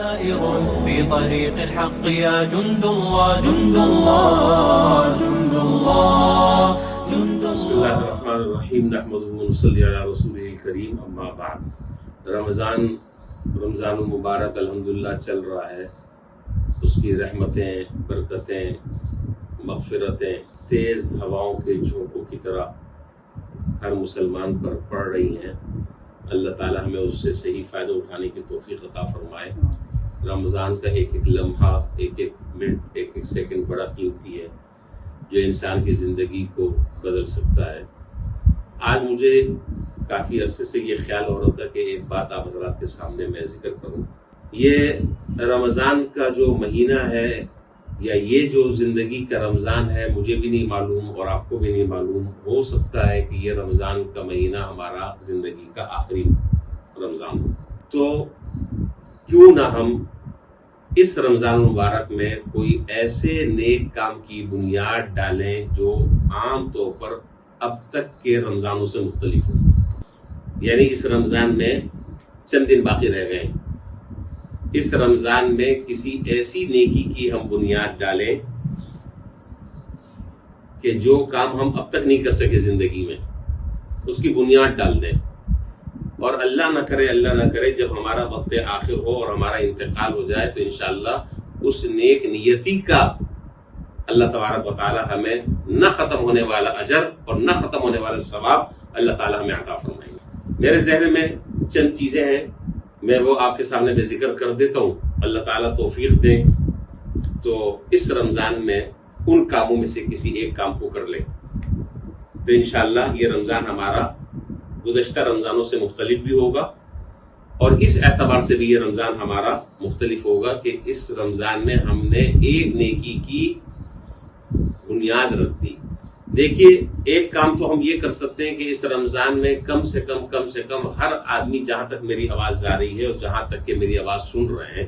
سائر في طريق الحق يا جند الله جند الله جند الله جند الله. بسم اللہ الرحمن الرحیم نحمده ونصلی علی رسوله الکریم اما بعد. رمضان المبارک الحمدللہ چل رہا ہے. اس کی رحمتیں، برکتیں، مغفرتیں تیز ہواؤں کے جھونکوں کی طرح ہر مسلمان پر پڑ رہی ہیں. اللہ تعالی ہمیں اس سے صحیح فائدہ اٹھانے کی توفیق عطا فرمائے. رمضان کا ایک ایک لمحہ، ایک ایک منٹ، ایک ایک سیکنڈ بڑا قیمتی ہے جو انسان کی زندگی کو بدل سکتا ہے. آج مجھے کافی عرصے سے یہ خیال ہو رہا تھا کہ ایک بات آپ حضرات کے سامنے میں ذکر کروں. یہ رمضان کا جو مہینہ ہے یا یہ جو زندگی کا رمضان ہے، مجھے بھی نہیں معلوم اور آپ کو بھی نہیں معلوم. ہو سکتا ہے کہ یہ رمضان کا مہینہ ہمارا زندگی کا آخری رمضان ہو. تو کیوں نہ ہم اس رمضان مبارک میں کوئی ایسے نیک کام کی بنیاد ڈالیں جو عام طور پر اب تک کے رمضانوں سے مختلف ہو. یعنی اس رمضان میں چند دن باقی رہ گئے، اس رمضان میں کسی ایسی نیکی کی ہم بنیاد ڈالیں کہ جو کام ہم اب تک نہیں کر سکے زندگی میں، اس کی بنیاد ڈال دیں. اور اللہ نہ کرے جب ہمارا وقت آخر ہو اور ہمارا انتقال ہو جائے تو انشاءاللہ اس نیک نیتی کا اللہ تبارک و تعالی ہمیں نہ ختم ہونے والا اجر اور نہ ختم ہونے والا ثواب اللہ تعالی ہمیں عطا فرمائیں گے. میرے ذہن میں چند چیزیں ہیں، میں وہ آپ کے سامنے میں ذکر کر دیتا ہوں. اللہ تعالیٰ توفیق دے تو اس رمضان میں ان کاموں میں سے کسی ایک کام کو کر لیں تو انشاءاللہ یہ رمضان ہمارا گزشتہ رمضانوں سے مختلف بھی ہوگا. اور اس اعتبار سے بھی یہ رمضان ہمارا مختلف ہوگا کہ اس رمضان میں ہم نے ایک نیکی کی بنیاد رکھ دی. دیکھیے، ایک کام تو ہم یہ کر سکتے ہیں کہ اس رمضان میں کم سے کم ہر آدمی، جہاں تک میری آواز جا رہی ہے اور جہاں تک کہ میری آواز سن رہے ہیں،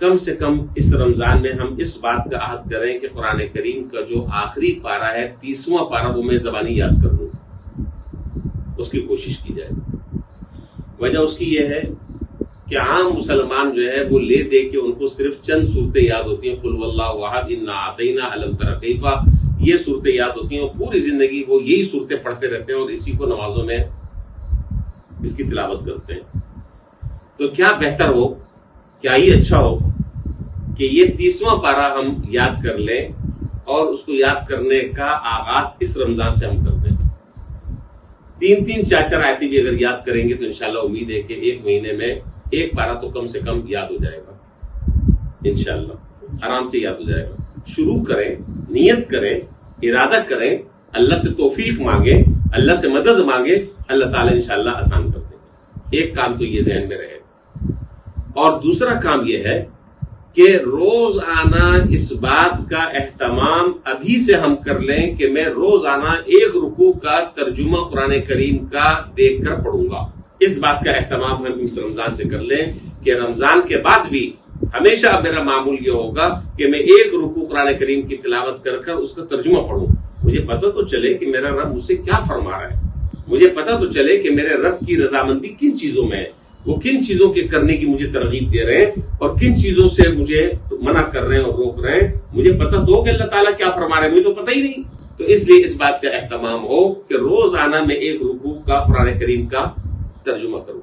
کم سے کم اس رمضان میں ہم اس بات کا عہد کریں کہ قرآن کریم کا جو آخری پارہ ہے، 30واں پارہ، وہ میں زبانی یاد کر لوں. اس کی کوشش کی جائے. وجہ اس کی یہ ہے کہ عام مسلمان جو ہے وہ لے دے کے ان کو صرف چند صورتیں یاد ہوتی ہیں. قل واللہ احد، انا اعطینا، الم تر کیف، یہ صورتیں یاد ہوتی ہیں اور پوری زندگی وہ یہی صورتیں پڑھتے رہتے ہیں اور اسی کو نمازوں میں اس کی تلاوت کرتے ہیں. تو کیا بہتر ہو، کیا ہی اچھا ہو کہ یہ 30واں پارہ ہم یاد کر لیں اور اس کو یاد کرنے کا آغاز اس رمضان سے ہم کر دیں. 3 4 آیتیں بھی اگر یاد کریں گے تو انشاءاللہ امید ہے کہ ایک مہینے میں ایک پارہ تو کم سے کم یاد ہو جائے گا. انشاءاللہ آرام سے یاد ہو جائے گا. شروع کریں، نیت کریں، ارادہ کریں، اللہ سے توفیق مانگیں، اللہ سے مدد مانگیں، اللہ تعالیٰ انشاءاللہ آسان کر دیں گے. ایک کام تو یہ ذہن میں رہے. اور دوسرا کام یہ ہے کہ روزانہ اس بات کا اہتمام ابھی سے ہم کر لیں کہ میں روزانہ ایک رکوع کا ترجمہ قرآن کریم کا دیکھ کر پڑھوں گا. اس بات کا اہتمام ہم اس رمضان سے کر لیں کہ رمضان کے بعد بھی ہمیشہ میرا معمول یہ ہوگا کہ میں ایک رکوع قرآن کریم کی تلاوت کر کر اس کا ترجمہ پڑھوں. مجھے پتہ تو چلے کہ میرا رب مجھ سے کیا فرما رہا ہے، مجھے پتہ تو چلے کہ میرے رب کی رضامندی کن چیزوں میں ہے، وہ کن چیزوں کے کرنے کی مجھے ترغیب دے رہے ہیں اور کن چیزوں سے مجھے منع کر رہے ہیں اور روک رہے ہیں. مجھے پتہ تو کہ اللہ تعالیٰ کیا فرما رہے ہیں، مجھے تو پتہ ہی نہیں. تو اس لیے اس بات کا اہتمام ہو کہ روزانہ میں ایک رکوع کا قرآن کریم کا ترجمہ کروں.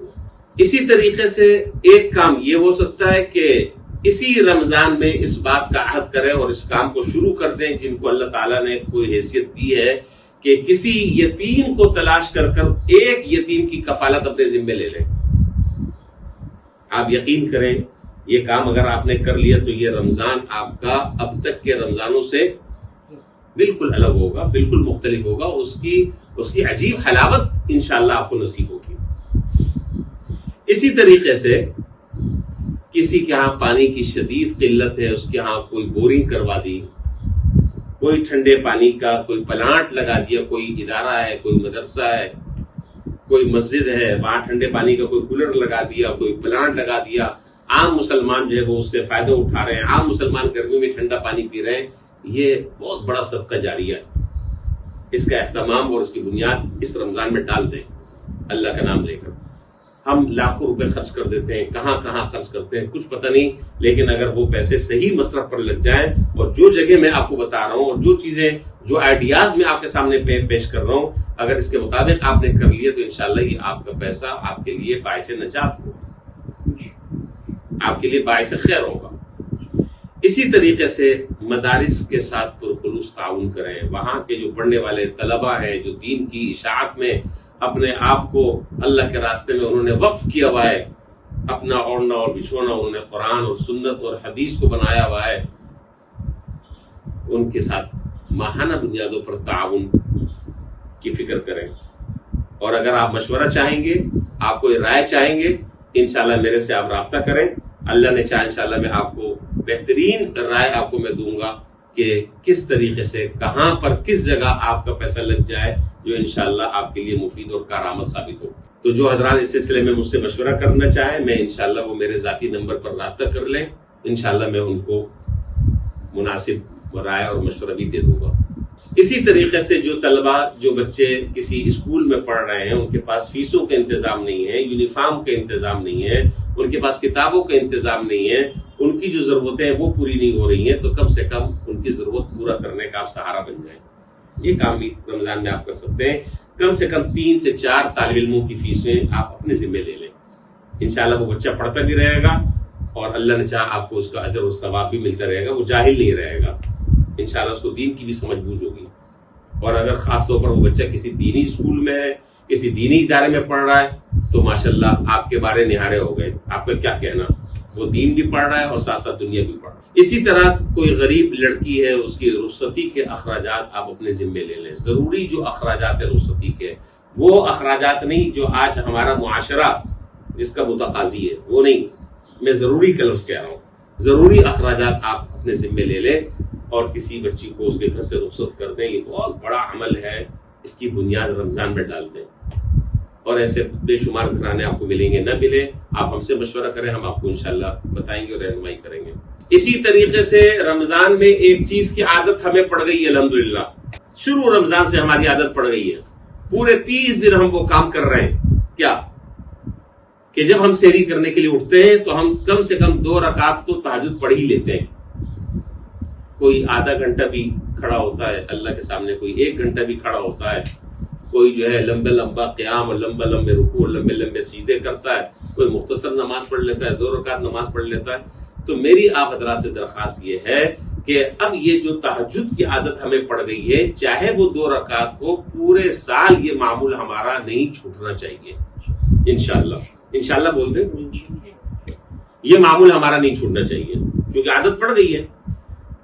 اسی طریقے سے ایک کام یہ ہو سکتا ہے کہ اسی رمضان میں اس بات کا عہد کریں اور اس کام کو شروع کر دیں جن کو اللہ تعالیٰ نے کوئی حیثیت دی ہے کہ کسی یتیم کو تلاش کر کر ایک یتیم کی کفالت اپنے ذمے لے لیں. آپ یقین کریں یہ کام اگر آپ نے کر لیا تو یہ رمضان آپ کا اب تک کے رمضانوں سے بالکل الگ ہوگا، بالکل مختلف ہوگا. اس کی عجیب حلاوت انشاءاللہ آپ کو نصیب ہوگی. اسی طریقے سے کسی کے ہاں پانی کی شدید قلت ہے، اس کے ہاں کوئی بورنگ کروا دی، کوئی ٹھنڈے پانی کا کوئی پلانٹ لگا دیا، کوئی ادارہ ہے، کوئی مدرسہ ہے، کوئی مسجد ہے، وہاں ٹھنڈے پانی کا کوئی کولر لگا دیا، کوئی پلانٹ لگا دیا. عام مسلمان جو ہے وہ اس سے فائدہ اٹھا رہے ہیں، عام مسلمان گرمی میں ٹھنڈا پانی پی رہے ہیں. یہ بہت بڑا صدقہ جاریہ ہے. اس کا اہتمام اور اس کی بنیاد اس رمضان میں ڈال دیں اللہ کا نام لے کر. ہم لاکھوں روپے خرچ کر دیتے ہیں، کہاں کہاں خرچ کرتے ہیں کچھ پتہ نہیں، لیکن اگر وہ پیسے صحیح مصرف پر لگ جائیں، اور جو جگہ میں آپ کو بتا رہا ہوں اور جو چیزیں جو آئیڈیاز میں آپ کے سامنے پیش کر رہا ہوں، اگر اس کے مطابق آپ نے کر لیے تو انشاءاللہ یہ آپ کا پیسہ آپ کے لیے باعث نجات ہوگا، آپ کے لیے باعث خیر ہوگا۔ اسی طریقے سے مدارس کے ساتھ پرخلوص تعاون کریں، وہاں کے جو پڑھنے والے طلبہ ہیں جو دین کی اشاعت میں اپنے آپ کو اللہ کے راستے میں انہوں نے وقف کیا ہوا ہے، اپنا اوڑھنا اور بچھونا انہوں نے قرآن اور سنت اور حدیث کو بنایا ہوا ہے، ان کے ساتھ ماہانہ بنیادوں پر تعاون کی فکر کریں۔ اور اگر آپ مشورہ چاہیں گے، آپ کوئی رائے چاہیں گے، انشاءاللہ میرے سے آپ رابطہ کریں، اللہ نے چاہا انشاءاللہ میں آپ کو بہترین رائے آپ کو میں دوں گا کہ کس طریقے سے کہاں پر کس جگہ آپ کا پیسہ لگ جائے جو انشاءاللہ آپ کے لیے مفید اور کارآمد ثابت ہو۔ تو جو حضرات اس سلسلے میں مجھ سے مشورہ کرنا چاہیں، میں انشاءاللہ وہ میرے ذاتی نمبر پر رابطہ کر لیں، انشاءاللہ میں ان کو مناسب رائے اور مشورہ بھی دے دوں گا۔ اسی طریقے سے جو طلبہ جو بچے کسی اسکول میں پڑھ رہے ہیں، ان کے پاس فیسوں کا انتظام نہیں ہے، یونیفارم کا انتظام نہیں ہے، ان کے پاس کتابوں کا انتظام نہیں ہے، ان کی جو ضرورتیں ہیں وہ پوری نہیں ہو رہی ہیں، تو کم سے کم ان کی ضرورت پورا کرنے کا آپ سہارا بن جائیں۔ یہ کام بھی رمضان میں آپ کر سکتے ہیں، کم سے کم 3 سے 4 طالب علموں کی فیسیں آپ اپنے ذمہ لے لیں، انشاءاللہ وہ بچہ پڑھتا بھی رہے گا اور اللہ نے چاہا آپ کو اس کا اجر و ثواب بھی ملتا رہے گا، وہ جاہل نہیں رہے گا، انشاءاللہ اس کو دین کی بھی سمجھ بوجھ ہوگی۔ اور اگر خاص طور پر وہ بچہ کسی دینی اسکول میں ہے، کسی دینی ادارے میں پڑھ رہا ہے، تو ماشاءاللہ آپ کے بارے نہارے ہو گئے، آپ کا کیا کہنا، وہ دین بھی پڑھ رہا ہے اور ساتھ ساتھ دنیا بھی پڑھ رہا ہے۔ اسی طرح کوئی غریب لڑکی ہے، اس کی رخصتی کے اخراجات آپ اپنے ذمے لے لیں، ضروری جو اخراجات ہے رخصتی کے، وہ اخراجات نہیں جو آج ہمارا معاشرہ جس کا متقاضی ہے، وہ نہیں، میں ضروری کا لفظ کہہ رہا ہوں، ضروری اخراجات آپ اپنے ذمے لے لیں اور کسی بچی کو اس کے گھر سے رخصت کر دیں، یہ بہت بڑا عمل ہے، اس کی بنیاد رمضان میں ڈال دیں۔ اور ایسے بے شمار گھرانے آپ کو ملیں گے، نہ ملے آپ ہم سے مشورہ کریں، ہم آپ کو انشاءاللہ بتائیں گے اور رہنمائی کریں گے۔ اسی طریقے سے رمضان میں ایک چیز کی عادت ہمیں پڑ گئی ہے، الحمدللہ شروع رمضان سے ہماری عادت پڑ گئی ہے، پورے 30 دن ہم وہ کام کر رہے ہیں، کیا کہ جب ہم سحری کرنے کے لیے اٹھتے ہیں تو ہم کم سے کم 2 رکعت تو تہجد پڑھ ہی لیتے ہیں، کوئی آدھا گھنٹہ بھی کھڑا ہوتا ہے اللہ کے سامنے، کوئی 1 گھنٹہ بھی کھڑا ہوتا ہے، کوئی جو ہے لمبے لمبا قیام اور لمبے لمبے رکوع اور لمبے لمبے سجدے کرتا ہے، کوئی مختصر نماز پڑھ لیتا ہے، 2 رکعت نماز پڑھ لیتا ہے۔ تو میری آپ حضرات سے درخواست یہ ہے کہ اب یہ جو تہجد کی عادت ہمیں پڑ گئی ہے، چاہے وہ 2 رکعت ہو، پورے سال یہ معمول ہمارا نہیں چھوٹنا چاہیے، انشاءاللہ بول دیں، یہ معمول ہمارا نہیں چھوٹنا چاہیے، کیونکہ عادت پڑ گئی ہے۔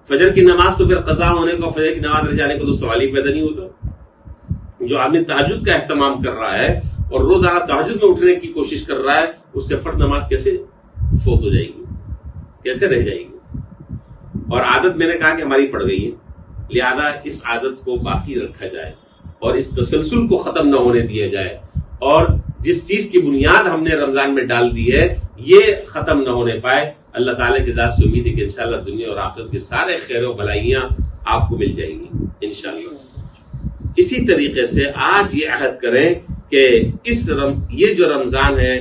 فجر کی نماز تو پھر قضا ہونے کا، فجر کی نماز رہ جانے کا تو سوال ہی پیدا نہیں ہوتا۔ جو آدمی تہجد کا اہتمام کر رہا ہے اور روزانہ تہجد میں اٹھنے کی کوشش کر رہا ہے، اس سے فرض نماز کیسے فوت ہو جائے گی، کیسے رہ جائے گی؟ اور عادت میں نے کہا کہ ہماری پڑ گئی ہے، لہذا اس عادت کو باقی رکھا جائے اور اس تسلسل کو ختم نہ ہونے دیا جائے، اور جس چیز کی بنیاد ہم نے رمضان میں ڈال دی ہے یہ ختم نہ ہونے پائے۔ اللہ تعالیٰ کی ذات سے امید ہے کہ انشاءاللہ دنیا اور آخرت کے سارے خیر و بھلائیاں آپ کو مل جائیں گی انشاءاللہ۔ اسی طریقے سے آج یہ عہد کریں کہ یہ جو رمضان ہے،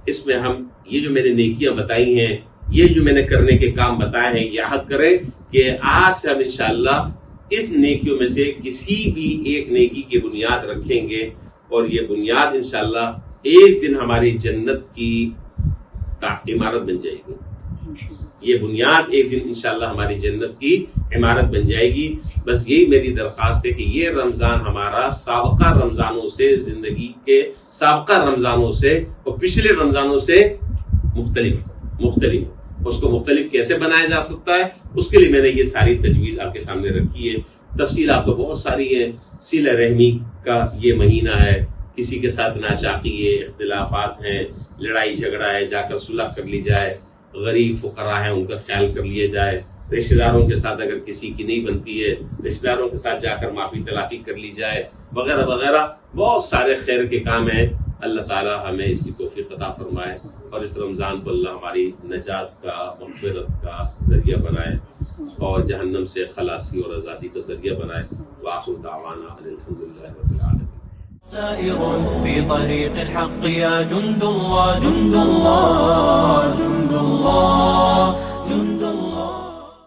اس میں ہم یہ جو میں نے نیکیاں بتائی ہیں، یہ جو میں نے کرنے کے کام بتائے ہیں، یہ عہد کریں کہ آج سے ہم انشاءاللہ اس نیکیوں میں سے کسی بھی ایک نیکی کی بنیاد رکھیں گے، اور یہ بنیاد انشاءاللہ ایک دن ہماری جنت کی عمارت بن جائے گی، یہ بنیاد ایک دن انشاءاللہ ہماری جنت کی عمارت بن جائے گی۔ بس یہی میری درخواست ہے کہ یہ رمضان ہمارا سابقہ رمضانوں سے، زندگی کے سابقہ رمضانوں سے اور پچھلے رمضانوں سے مختلف اس کو مختلف کیسے بنایا جا سکتا ہے، اس کے لیے میں نے یہ ساری تجویز آپ کے سامنے رکھی ہے۔ تفصیلات تو بہت ساری ہیں، صلہ رحمی کا یہ مہینہ ہے، کسی کے ساتھ ناچاقی ہے، اختلافات ہیں، لڑائی جھگڑا ہے، جا کر صلح کر لی جائے، غریب فقراء ہیں ان کا خیال کر لیا جائے، رشتہ داروں کے ساتھ اگر کسی کی نہیں بنتی ہے رشتہ داروں کے ساتھ جا کر معافی تلافی کر لی جائے، وغیرہ وغیرہ، بہت سارے خیر کے کام ہیں۔ اللہ تعالی ہمیں اس کی توفیق عطا فرمائے اور اس رمضان کو اللہ ہماری نجات کا، مغفرت کا ذریعہ بنائے اور جہنم سے خلاصی اور آزادی کا ذریعہ بنائے۔ وآخر دعوانا الحمدللہ رب العالمین۔ سائر في طريق الحق يا جند الله جند الله جند الله جند الله